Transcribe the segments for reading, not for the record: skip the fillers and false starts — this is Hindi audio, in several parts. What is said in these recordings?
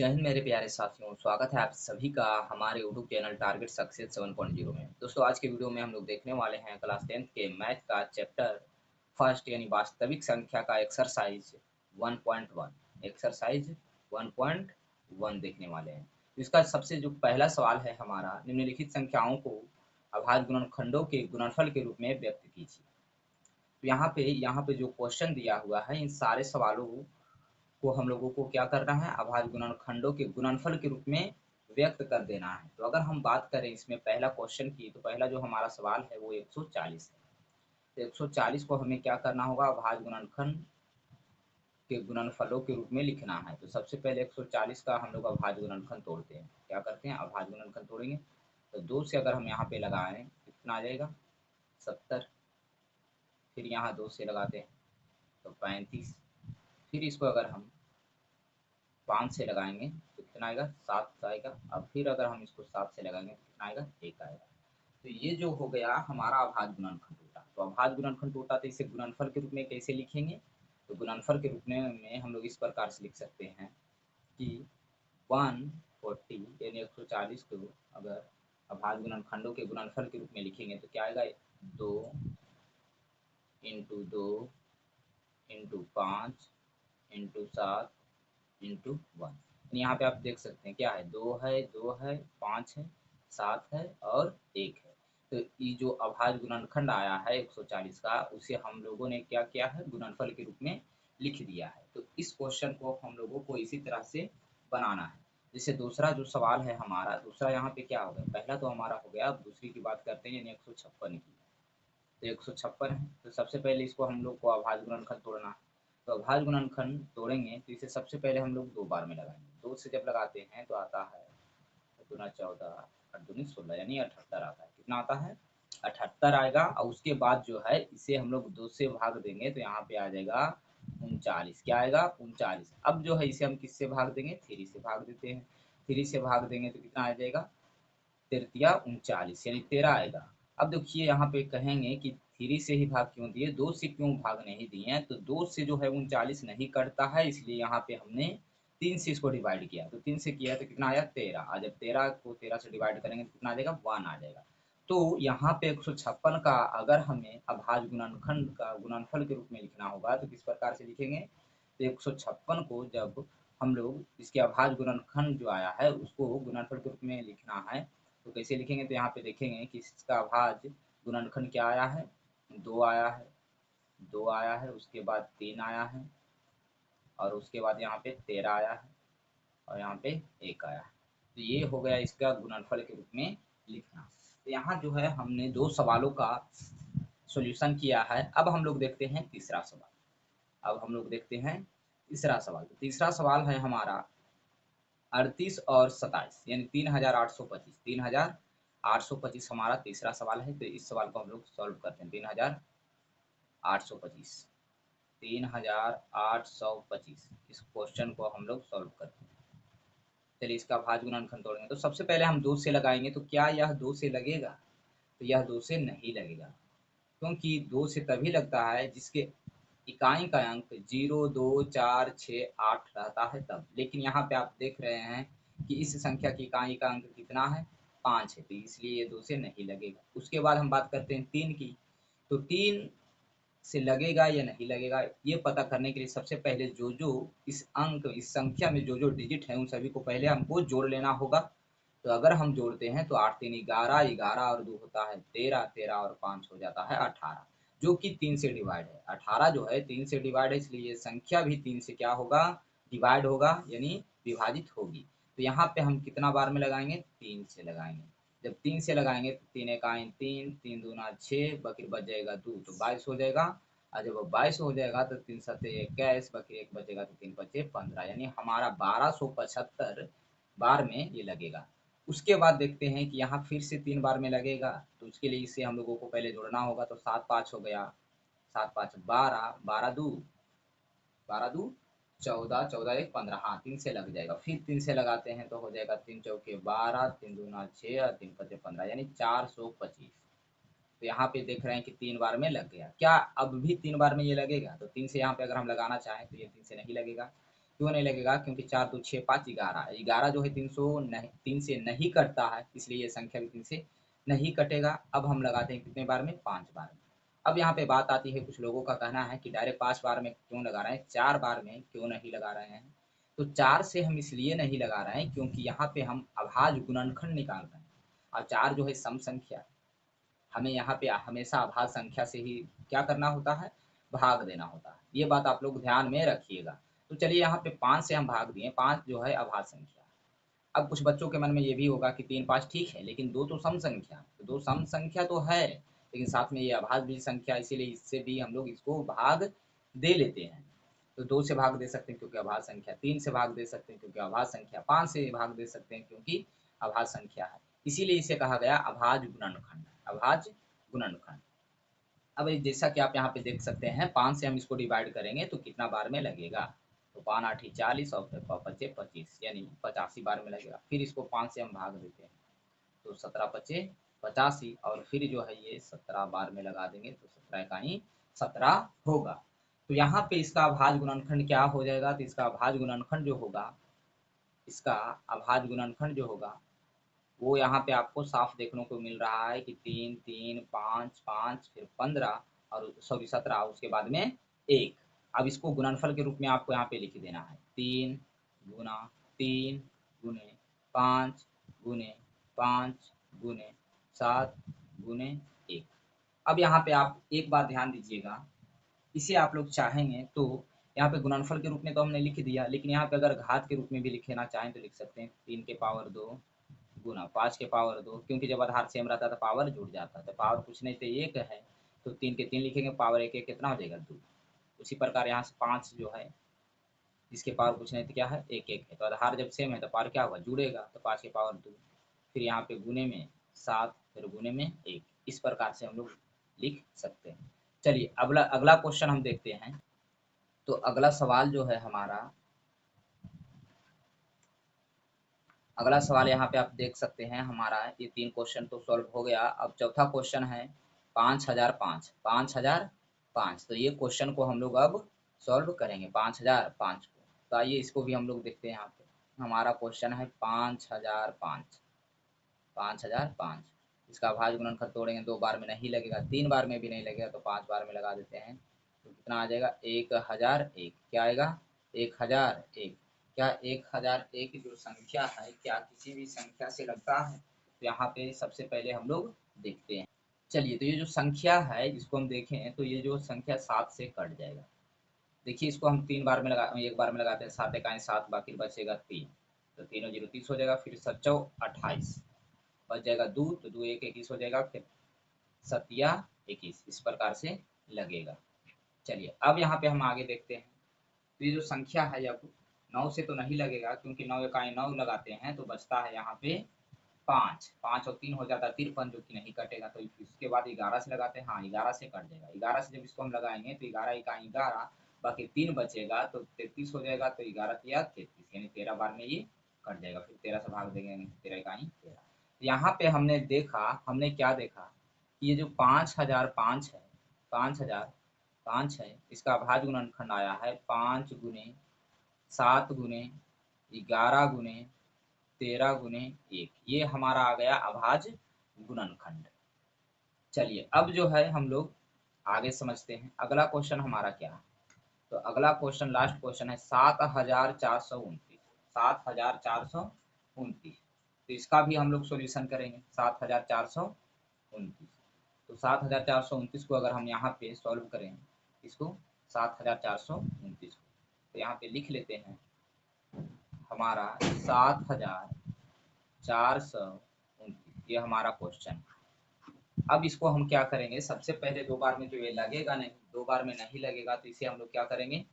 जय हिंद मेरे प्यारे साथियों, स्वागत है आप सभी का हमारे यूट्यूब चैनल टारगेट सक्सेस 7.0 में। दोस्तों आज के वीडियो में हम लोग देखने वाले हैं क्लास 10th के मैथ का चैप्टर फर्स्ट यानी वास्तविक संख्या का एक्सरसाइज 1.1 एक्सरसाइज 1.1 देखने वाले हैं। तो इसका सबसे जो पहला सवाल है हमारा, निम्नलिखित संख्याओं को अभाज्य गुणनखंडों के गुणनफल के रूप में व्यक्त कीजिए। तो यहाँ पे जो क्वेश्चन दिया हुआ है, इन सारे सवालों को हम लोगों को क्या करना है, अभाज्य गुणनखंडों के गुणनफल के रूप में व्यक्त कर देना है। तो अगर हम बात करें इसमें पहला क्वेश्चन की, तो पहला जो हमारा सवाल है वो 140 है। तो 140 को हमें क्या करना होगा, अभाज्य गुणनखंड के गुणनफलों के रूप में लिखना है। तो सबसे पहले 140 का हम लोग अभाज्य गुणनखंड तोड़ते हैं। क्या करते हैं, अभाज्य गुणनखंड तोड़ेंगे। तो 2 से अगर हम यहाँ पे लगाएं तो कितना आ जाएगा, 70। फिर यहाँ 2 से लगाते हैं तो 35। फिर इसको अगर हम 5 से लगाएंगे तो कितना आएगा, 7 आएगा। अब फिर अगर हम इसको 7 से लगाएंगे तो कितना आएगा, 1 आएगा। तो ये जो हो गया हमारा अभाज्य गुणनखंड टूटा। तो अभाज्य गुणनखंड टूटा तो इसे गुणनफल के रूप में कैसे लिखेंगे, तो गुणनफल के रूप में हम लोग इस प्रकार से लिख सकते हैं कि 140 यानी 140 को अगर अभाज्य गुणनखंडों के गुणनफल के रूप में लिखेंगे तो क्या आएगा, 2 इंटू 2 इंटू 5 इंटू 7 इंटू 1। यहाँ पे आप देख सकते हैं क्या है, 2 है, 2 है, 5 है, 7 है और 1 है। तो ये जो अभाज्य गुणनखंड आया है 140 का, उसे हम लोगों ने क्या किया है, गुणनफल के रूप में लिख दिया है। तो इस क्वेश्चन को हम लोगों को इसी तरह से बनाना है। जैसे दूसरा जो सवाल है हमारा, दूसरा यहाँ पे क्या हो गया, पहला तो हमारा हो गया। अब दूसरी की बात करते हैं, यानी 156 की। तो 156 है, तो सबसे पहले इसको हम लोग को अभाज्य गुणनखंड तोड़ना है। तो अभाज्य गुणनखंड तोड़ेंगे तो इसे सबसे पहले हम लोग 2 बार में लगाएंगे। 2 से जब लगाते हैं तो आता है दूना 14 और दूनी 16 यानी 78 आता है। कितना आता है, 78 आएगा। और उसके बाद जो है इसे हम लोग 2 से भाग देंगे तो यहाँ पे आ जाएगा 39। क्या आएगा, 39। अब जो है इसे हम किससे भाग देंगे, 3 से भाग देते हैं। 3 से भाग देंगे तो कितना आ जाएगा, तृतीया 39 यानी 13 आएगा। अब देखिए यहाँ पे कहेंगे कि 3 से ही भाग क्यों दिए, 2 से क्यों भाग नहीं दिए हैं। तो 2 से जो है 39 नहीं कटता है, इसलिए यहाँ पे हमने 3 से इसको डिवाइड किया। तो 3 से किया तो कितना आया, 13। और जब 13 को 13 से डिवाइड करेंगे तो कितना आ जाएगा, 1 आ जाएगा। तो यहाँ पे 156 का अगर हमें अभाज्य गुणनखंड का गुणनफल के रूप में लिखना होगा तो किस प्रकार से लिखेंगे, तो 156 को जब हम लोग इसके अभाज्य गुणनखंड जो आया है उसको गुणनफल के रूप में लिखना है तो कैसे लिखेंगे। तो यहाँ पे देखेंगे कि इसका अभाज्य गुणनखंड क्या आया है, 2 आया है, 2 आया है, उसके बाद 3 आया है और उसके बाद यहाँ पे 13 आया है और यहाँ पे 1 आया है। तो ये हो गया इसका गुणनफल के रूप में लिखना। तो यहाँ जो है हमने 2 सवालों का सॉल्यूशन किया है। अब हम लोग देखते हैं तीसरा सवाल। अब हम लोग देखते हैं तीसरा सवाल। तो तीसरा सवाल है हमारा 38 और 27 यानी 3825। 3825 हमारा तीसरा सवाल है। तो इस सवाल को हम लोग सॉल्व करते हैं। 3825 3825 इस क्वेश्चन को हम लोग सॉल्व करते हैं। चलिए इसका भाज्य गुणनखंड तोड़ेंगे। तो सबसे पहले हम 2 से लगाएंगे। तो क्या यह 2 से लगेगा, तो यह 2 से नहीं लगेगा, क्योंकि 2 से तभी लगता है जिसके इकाई का अंक 0, 2, 4, 6, 8 रहता है तब। लेकिन यहाँ पे आप देख रहे हैं कि इस संख्या की इकाई का अंक कितना है, 5 है, तो इसलिए ये 2 से नहीं लगेगा। उसके बाद हम बात करते हैं 3 की। तो 3 से लगेगा या नहीं लगेगा, ये पता करने के लिए सबसे पहले जो इस संख्या में जो डिजिट है उन सभी को पहले हमको जोड़ लेना होगा। तो अगर हम जोड़ते हैं तो 8 3 11, 11 और 2 होता है 13, 13 और 5 हो जाता है 18, जो कि 3 से डिवाइड है। 18 जो है 3 से डिवाइड है, इसलिए ये संख्या भी 3 से क्या होगा, डिवाइड होगा यानी विभाजित होगी। तो यहाँ पे हम कितना बार में लगाएंगे, 3 से लगाएंगे। जब 3 से लगाएंगे तो 3 एकाई 3, 3 दूना 6, बकरी बच जाएगा 2 तो 22 हो जाएगा। और जब 22 हो जाएगा तो 3 सत्ते 21, बकरी 1 बचेगा तो 3 बचे 15, यानी हमारा 1275 बार में ये लगेगा। उसके बाद देखते हैं कि यहाँ फिर से 3 बार में लगेगा। तो उसके लिए इसे हम लोगों को पहले जोड़ना होगा। तो 7 5 हो गया, 7 5 12, 12 2 12 2 14, 14 1 15। हाँ 3 से लग जाएगा। फिर 3 से लगाते हैं तो हो जाएगा 3 चौके 12, 3 दूना 6 और 3 पचे 15 यानी 425। तो यहाँ पे देख रहे हैं कि 3 बार में लग गया। क्या अब भी 3 बार में ये लगेगा, तो 3 से यहाँ पे अगर हम लगाना चाहें तो ये 3 से नहीं लगेगा। क्यों नहीं लगेगा? क्योंकि 4 2 6 5 11, 11 जो है 3 से नहीं कटता है, इसलिए ये संख्या भी 3 से नहीं कटेगा। अब हम लगाते हैं कितने बार में? 5 बार में। अब यहाँ पे बात आती है, कुछ लोगों का कहना है कि डायरेक्ट 5 बार में क्यों लगा रहे हैं, 4 बार में क्यों नहीं लगा रहे हैं? तो 4 से हम इसलिए नहीं लगा रहे हैं क्योंकि यहाँ पे हम अभाज्य गुणनखंड निकाल रहे हैं, और 4 जो है सम संख्या है। हमें यहाँ पे हमेशा अभाज्य संख्या से ही क्या करना होता है? भाग देना होता है। ये बात आप लोग ध्यान में रखिएगा। तो चलिए यहाँ पे 5 से हम भाग दिए, 5 जो है अभाज्य संख्या है। अब कुछ बच्चों के मन में ये भी होगा कि 3 5 ठीक है, लेकिन 2 तो सम संख्या है। तो 2 सम संख्या तो है, लेकिन साथ में ये अभाज्य भी संख्या, इसीलिए इससे भी हम लोग इसको भाग दे लेते हैं। तो 2 से भाग दे सकते हैं क्योंकि अभाज्य संख्या, 3 से भाग दे सकते हैं क्योंकि अभाज्य संख्या, 5 से भाग दे सकते हैं क्योंकि अभाज्य संख्या है। इसीलिए इसे कहा गया अभाज्य गुणनखंड, अभाज्य गुणनखंड। अब जैसा कि आप यहाँ पे देख सकते हैं, 5 से हम इसको डिवाइड करेंगे तो कितना बार में लगेगा? तो 5 8 40 और फिर 5 25, यानी 85 बार में लगेगा। फिर इसको 5 से हम भाग देते हैं तो 17 पचे 85, और फिर जो है ये 17 बार में लगा देंगे तो 17 इकाई 17 होगा। तो यहाँ पे इसका अभाज्य गुणनखंड क्या हो जाएगा? तो इसका अभाज्य गुणनखंड जो होगा, इसका अभाज्य गुणनखंड जो होगा वो यहाँ पे आपको साफ देखने को मिल रहा है कि 3 3 5 5 फिर 15 और सॉरी 17, उसके बाद में 1। अब इसको गुणनफल के रूप में आपको यहाँ पे लिख देना है, 3 गुना 3 गुने 5 गुने 5 गुने 7 गुने 1। अब यहाँ पे आप एक बात ध्यान दीजिएगा, इसे आप लोग चाहेंगे तो यहाँ पे गुणनफल के रूप में तो हमने लिख दिया, लेकिन यहाँ पे अगर घात के रूप में भी लिखना चाहें तो लिख सकते हैं, 3 के पावर 2 गुना 5 के पावर 2, क्योंकि जब आधार सेम रहता है तो पावर जुड़ जाता है। तो पावर कुछ नहीं तो 1 है, तो 3 के 3 लिखेंगे, पावर 1 1 कितना हो जाएगा? 2। उसी प्रकार यहाँ से 5 जो है, इसके पावर कुछ नहीं तो क्या है? 1 1 है। तो आधार जब सेम है तो पावर क्या होगा? जुड़ेगा, तो 5 के पावर 2। फिर यहाँ पे गुने में 7, फिर गुने में 1। इस प्रकार से हम लोग लिख सकते हैं। चलिए अगला अगला क्वेश्चन हम देखते हैं। तो अगला सवाल जो है हमारा, अगला सवाल यहाँ पे आप देख सकते हैं हमारा, ये 3 क्वेश्चन तो सॉल्व हो गया। अब चौथा क्वेश्चन है 5005, 5005। तो ये क्वेश्चन को हम लोग अब सॉल्व करेंगे, 5005 को। तो आइए इसको भी हम लोग देखते हैं। यहाँ पे हमारा क्वेश्चन है 5005, 5005। इसका अभाज्य गुणनखंड तोड़ेंगे, 2 बार में नहीं लगेगा, 3 बार में भी नहीं लगेगा, तो 5 बार में लगा देते हैं। तो कितना आ जाएगा? 1001। क्या आएगा? 1001। क्या 1001 जो संख्या है, क्या किसी भी संख्या से लगता है? तो यहाँ पे सबसे पहले हम लोग देखते हैं। चलिए, तो ये जो संख्या है इसको हम देखें तो ये जो संख्या 7 से कट जाएगा। देखिए इसको हम 3 बार में लगा, 1 बार में लगाते हैं, 7 इकाई 7, बाकी बचेगा 3। तो 3 और 0 30 हो जाएगा, फिर 7 चौ 28, बच जाएगा 2, तो 2 1 21 हो जाएगा, फिर 7 21, इस प्रकार से लगेगा। चलिए अब यहाँ पे हम आगे देखते हैं। तो ये जो संख्या है, अब 9 से तो नहीं लगेगा क्योंकि 9 इकाई 9 लगाते हैं तो बचता है यहाँ पे 5, 5 और 3 हो जाता है 53, जो कि नहीं कटेगा। तो इसके बाद 11 से लगाते हैं, हाँ 11 से कट जाएगा। 11 से जब इसको हम लगाएंगे तो 11 इकाई 11, बाकी 3 बचेगा तो 33 हो जाएगा। तो 11 तिया 33, यानी 13 बार में ये कट जाएगा। फिर 13 से भाग देंगे, 13 इकाई 13। यहाँ पे हमने देखा, हमने क्या देखा कि ये जो 5005 है, 5005 है, इसका अभाज्य गुणनखंड आया है 5 गुने 7 गुने 11 गुने 13 गुने 1। ये हमारा आ गया अभाज्य गुणनखंड। चलिए अब जो है हम लोग आगे समझते हैं। अगला क्वेश्चन हमारा क्या है? तो अगला क्वेश्चन लास्ट क्वेश्चन है 7429, 7429। तो इसका भी हम लोग सॉल्यूशन करेंगे, 7429। तो 7429 को अगर हम यहाँ पे सॉल्व करें, इसको 7429 को, तो यहाँ पे लिख लेते हैं हमारा 7429, ये हमारा क्वेश्चन है। अब इसको हम क्या करेंगे, सबसे पहले 2 बार में तो ये लगेगा नहीं, 2 बार में नहीं लगेगा, तो इसे हम लोग क्या करेंगे,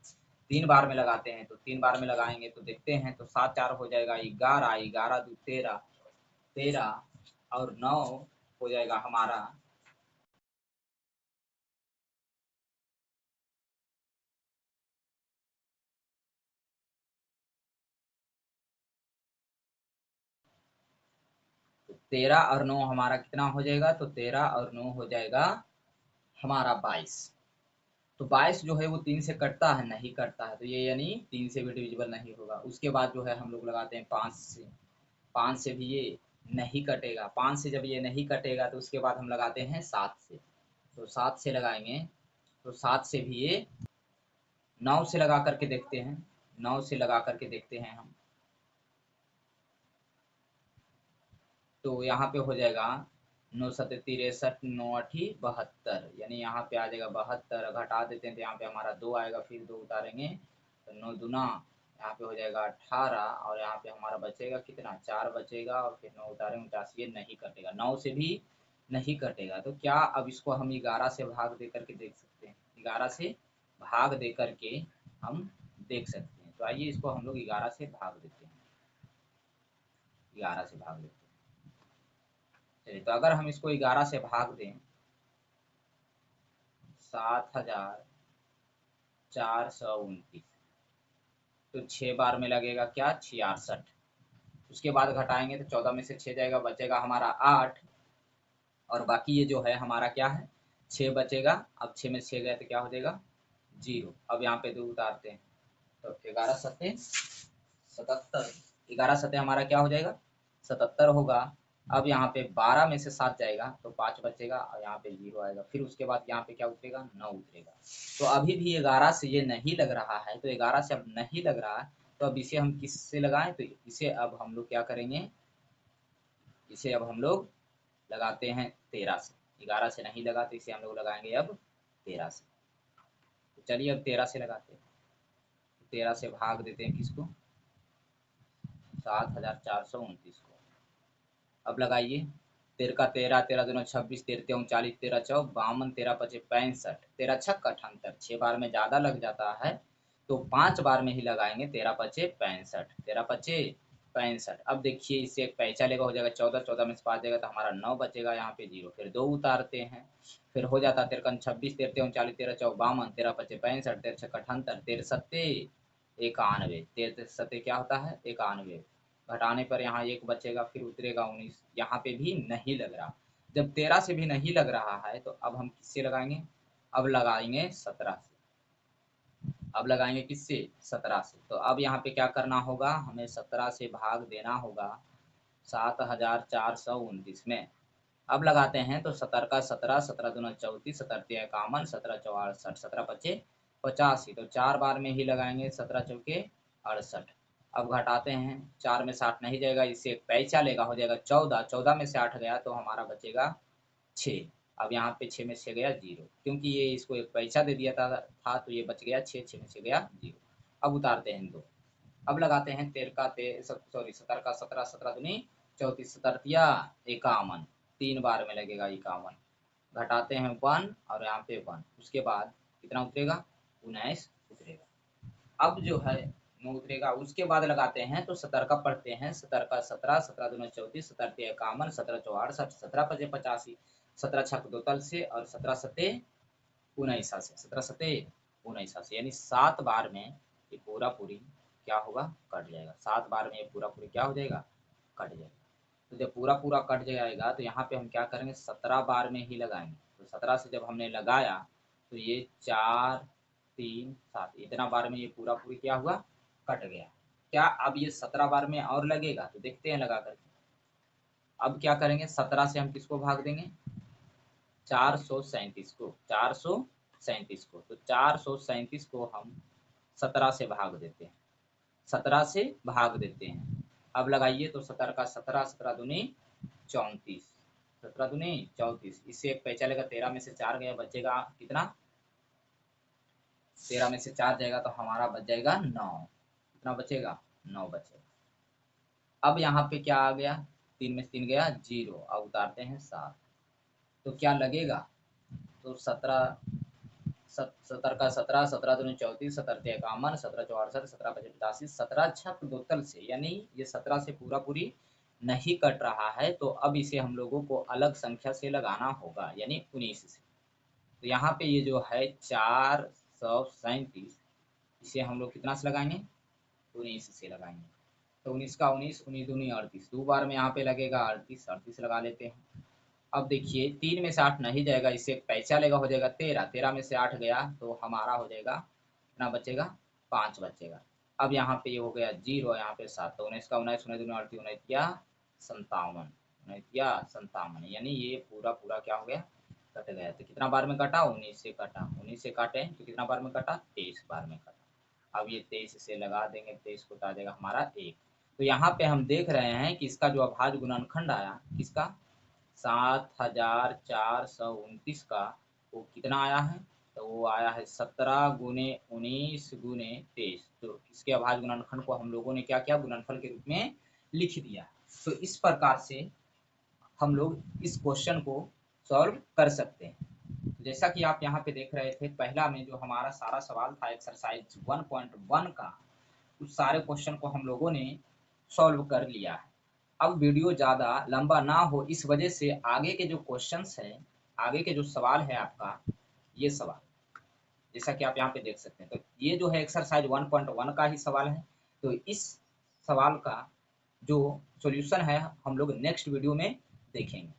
3 बार में लगाते हैं। तो 3 बार में लगाएंगे तो देखते हैं, तो 7 4 हो जाएगा 11, 11 2 13, 13 और 9 हो जाएगा हमारा 13 और 9 हमारा कितना हो जाएगा? तो 13 और 9 हो जाएगा हमारा 22। तो 22 जो है वो 3 से कटता है, नहीं कटता है, तो ये यानी 3 से भी डिविजिबल नहीं होगा। उसके बाद जो है हम लोग लगाते हैं 5 से, 5 से भी ये नहीं कटेगा। 5 से जब ये नहीं कटेगा तो उसके बाद हम लगाते हैं 7 से, तो 7 से लगाएंगे तो 7 से भी ये 9 से लगा करके देखते हैं, 9 से लगा करके देखते हैं हम, तो यहाँ पे हो जाएगा 9 सत्ते 63, 9 अठी 72, यानी यहाँ पे आ जाएगा 72, घटा देते हैं तो यहाँ पे हमारा 2 आएगा, फिर 2 उतारेंगे तो 9 दूना यहाँ पे हो जाएगा 18, और यहाँ पे हमारा बचेगा कितना, 4 बचेगा, और फिर 9 उतारेंगे 49, ये नहीं कटेगा, 9 से भी नहीं कटेगा। तो क्या अब इसको हम 11 से भाग दे करके देख सकते हैं, 11 से भाग दे करके हम देख सकते हैं। तो आइए इसको हम लोग 11 से भाग देते हैं, 11 से भाग देते हैं। चलिए, तो अगर हम इसको 11 से भाग दें, 7429, तो 6 बार में लगेगा क्या, 66। उसके बाद घटाएंगे तो 14 में से 6 जाएगा, बचेगा हमारा 8, और बाकी ये जो है हमारा क्या है, 6 बचेगा। अब 6 में 6 गए तो क्या हो जाएगा, 0। अब यहाँ पे 2 उतारते हैं तो 11 सत्ते 77, 11 सत्ते हमारा क्या हो जाएगा, 77 होगा। अब यहाँ पे 12 में से 7 जाएगा तो 5 बचेगा, और यहाँ पे 0 आएगा, फिर उसके बाद यहाँ पे क्या उतरेगा, 9 उतरेगा। तो अभी भी 11 से ये नहीं लग रहा है, तो 11 से अब नहीं लग रहा है, तो अब इसे हम किससे लगाएं, तो इसे अब हम लोग क्या करेंगे, इसे अब हम लोग लगाते हैं 13 से। 11 से नहीं लगा तो इसे हम लोग लगाएंगे अब 13 से। तो चलिए अब 13 से लगाते हैं, 13 से भाग देते हैं किसको, 7429 को। अब लगाइए, 13 का 13, 13 दूना 26, 13 39, 13 चौक 52, 13 पचे 65, 13 छक 78, 6 बार में ज़्यादा लग जाता है तो 5 बार में ही लगाएंगे, 13 पचे 65, 13 पचे 65। अब देखिए इससे एक पैंचा लेगा, हो जाएगा 14, 14 में से 5 जाएगा तो हमारा 9 बचेगा, यहाँ पे 0, फिर 2 उतारते हैं, फिर हो जाता 13 26, 13 39, 13 चौक 52, 13 पचे 65, 13 छक 78, 13 सत्ते 91, 13 सत्ते क्या होता है 91, घटाने पर यहाँ 1 बचेगा, फिर उतरेगा 19, यहाँ पे भी नहीं लग रहा। जब 13 से भी नहीं लग रहा है तो अब हम किससे लगाएंगे, अब लगाएंगे 17 से, अब लगाएंगे किससे, 17 से। तो अब यहाँ पे क्या करना होगा, हमें 17 से भाग देना होगा 7429 में। अब लगाते हैं तो 17 का 17, 17 दूना 34, 17 तिया 51, 17 चौवाट 60, 17 पचे 85, तो 4 बार में ही लगाएंगे, 17 चौके 68। अब घटाते हैं, 4 में से 8 नहीं जाएगा, इससे एक पैंचा लेगा, हो जाएगा 14, 14 में से 8 गया तो हमारा बचेगा 6। अब यहाँ पे 6 में से गया 0, क्योंकि ये इसको एक पैसा दे दिया था तो ये बच गया 6, 6 में से गया 0। अब उतारते हैं 2, अब लगाते हैं 13 का 17 का 17, 17 दूनी 34, 17 51, 3 बार में लगेगा 51, घटाते हैं 1 और यहाँ पे 1, उसके बाद कितना उतरेगा, 19 उतरेगा। अब जो है 9 उतरेगा, उसके बाद लगाते हैं तो 17 का पढ़ते हैं, 17 का 17, 17 दूना 34, 17 तिया 51, 17 चौवाट 60, 17 पचे 85, 17 छक 2 तल से, और 17 सत्ते 19 से, 17 सत्ते 19 से, यानी 7 बार में ये पूरा पूरी क्या होगा, कट जाएगा। 7 बार में ये पूरा पूरी क्या हो जाएगा, कट जाएगा। तो जब पूरा पूरा कट जाएगा तो यहाँ पे हम क्या करेंगे, 17 बार में ही लगाएंगे। तो 17 से जब हमने लगाया तो ये 4 3 7 इतना बार में ये पूरा पूरी क्या हुआ, कट गया। क्या अब ये 17 बार में और लगेगा, तो देखते हैं लगा करके। अब क्या करेंगे, 17 से हम किसको भाग देंगे, 437 को, 437 को, तो 437 को हम 17 से भाग देते हैं, 17 से भाग देते हैं। अब लगाइए तो 17 का 17, 17 दूनी 34, 17 दूनी 34, इससे एक पैंचा लेगा, 13 में से 4 गया, बचेगा कितना, 13 में से 4 जाएगा तो हमारा बच जाएगा 9, कितना बचेगा, 9 बचेगा। अब यहाँ पे क्या आ गया, 3 में से 3 गया 0, अब उतारते हैं 7, तो क्या लगेगा, तो 17 का 17, 17 दूनी 34, 17 तिया 51, 17 चौवाट 60, 17 पचे 85, 17 छक 2 तल से, यानी ये 17 से पूरा पूरी नहीं कट रहा है, तो अब इसे हम लोगों को अलग संख्या से लगाना होगा, यानी 19 से। तो यहाँ पे ये जो है 437, इसे हम लोग कितना से लगाएंगे, 19 से लगाएंगे। तो 19 का 19, 19 दूनी 38, 2 बार में यहाँ पे लगेगा 38, 38 लगा लेते हैं। अब देखिए 3 में से 8 नहीं जाएगा, इससे एक पैसा लेगा, हो जाएगा 13, 13 में से 8 गया तो हमारा हो जाएगा कितना बचेगा, 5 बचेगा। अब यहाँ पे ये हो गया 0, यहाँ पे 7, तो 19 का 19, 19 दूनी 38, 19 या 57, 19 या 57, यानी ये पूरा पूरा क्या हो गया, कट गया। तो कितना बार में कटा, 19 से कटा, 19 से काटे तो कितना बार में कटा, 23 बार में कटा। अब ये 23 से लगा देंगे, 23 को आ जाएगा हमारा 1। तो यहाँ पे हम देख रहे हैं कि इसका जो अभाज्य गुणनखंड आया किसका, 7429 का, वो कितना आया है, तो वो आया है 17 गुने 19 गुने 23। तो इसके अभाज्य गुणनखंड को हम लोगों ने क्या किया, गुणनफल के रूप में लिख दिया। तो इस प्रकार से हम लोग इस क्वेश्चन को सॉल्व कर सकते हैं। जैसा कि आप यहाँ पे देख रहे थे, पहला में जो हमारा सारा सवाल था एक्सरसाइज 1.1 का, उस सारे क्वेश्चन को हम लोगों ने सॉल्व कर लिया है। अब वीडियो ज़्यादा लंबा ना हो इस वजह से आगे के जो क्वेश्चंस हैं, आगे के जो सवाल है आपका, ये सवाल जैसा कि आप यहाँ पे देख सकते हैं, तो ये जो है एक्सरसाइज 1.1 का ही सवाल है। तो इस सवाल का जो सॉल्यूशन है हम लोग नेक्स्ट वीडियो में देखेंगे।